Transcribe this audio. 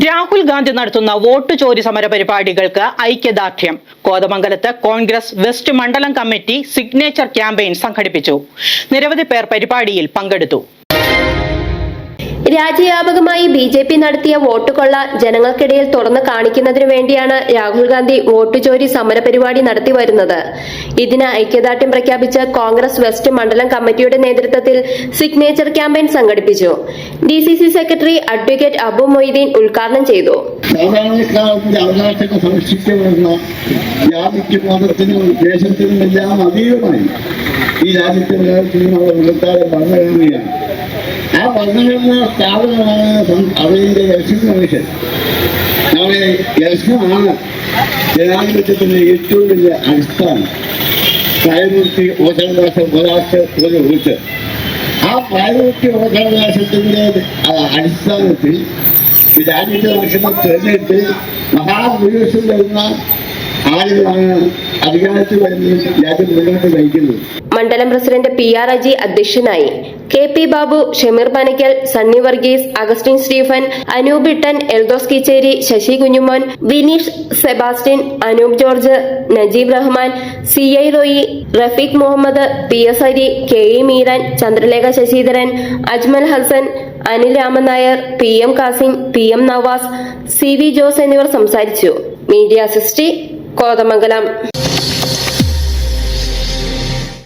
രാഹുൽ ഗാന്ധി നടത്തുന്ന വോട്ട് ചോരി സമര പരിപാടികൾക്ക് ഐക്യദാർഢ്യം. കോതമംഗലത്ത് കോൺഗ്രസ് വെസ്റ്റ് മണ്ഡലം കമ്മിറ്റി സിഗ്നേച്ചർ ക്യാമ്പയിൻ സംഘടിപ്പിച്ചു. നിരവധി പേർ പരിപാടിയിൽ പങ്കെടുത്തു. രാജ്യവ്യാപകമായി ബി.ജെ.പി. നടത്തിയ വോട്ടുകൊള്ള ജനങ്ങൾക്കിടയിൽ തുറന്നു കാണിക്കുന്നതിനു വേണ്ടിയാണ് രാഹുൽ ഗാന്ധി വോട്ടുചോരി സമരപരിപാടി നടത്തിവരുന്നത്. ഇതിന് ഐക്യദാർഢ്യം പ്രഖ്യാപിച്ച് കോൺഗ്രസ് വെസ്റ്റ് മണ്ഡലം കമ്മിറ്റിയുടെ നേതൃത്വത്തിൽ സിഗ്നേച്ചർ ക്യാമ്പയിൻ സംഘടിപ്പിച്ചു. DCC secretary advocate Abu Moideen ഉദ്ഘാടനം ചെയ്തു. സാധാരണക്കാരുടെ അവകാശങ്ങൾ സംരക്ഷിക്കപ്പെടുന്ന ജാതിക്കും മതത്തിനും ദേശത്തിനും എല്ലാം അതീതമായി ഈ രാജ്യത്തെ നിലനിർത്താതെ ഭരണഘടനയാണ്. ആ ഭരണഘടന സ്ഥാപനമാണ് അവരുടെ ഇലക്ഷൻ കമ്മീഷൻ. നമ്മുടെ ഇലക്ഷനാണ് ജനാധിപത്യത്തിന്റെ ഏറ്റവും വലിയ അടിസ്ഥാനം. പ്രായപൂർത്തി വോട്ടവകാശം ഒരാൾക്ക് ഒരു വോട്ട്. ആ പ്രായപൂർത്തി വോട്ടവകാശത്തിന്റെ അടിസ്ഥാനത്തിൽ രാജ്യത്തെ നടക്കുന്ന തെരഞ്ഞെടുപ്പിൽ മഹാഭൂരിപക്ഷം വരുന്ന ആളുകളാണ് അധികാരത്തിൽ വരുന്നത്, രാജ്യം മുന്നോട്ട് നയിക്കുന്നത്. മണ്ഡലം പ്രസിഡന്റ് PR അജി അധ്യക്ഷനായി. KP Babu, Shameer Panakkal, Sunny Varghese, Augustine Stephen, Anoop Ittan, Eldhose Keecheri, Sasi Kunjumon, Vineesh Sebastian, Anoop George, Najeeb Rahman, CI Roy, Rafeeq Muhammad, PS Hari, KE Meeran, Chandralekha Sasidharan, Ajmal Hasan, Anil Raman Nair, PM Kasim, PM Navas, CV Jose എന്നിവർ സംസാരിച്ചു. മീഡിയ 60 കോതമംഗലം.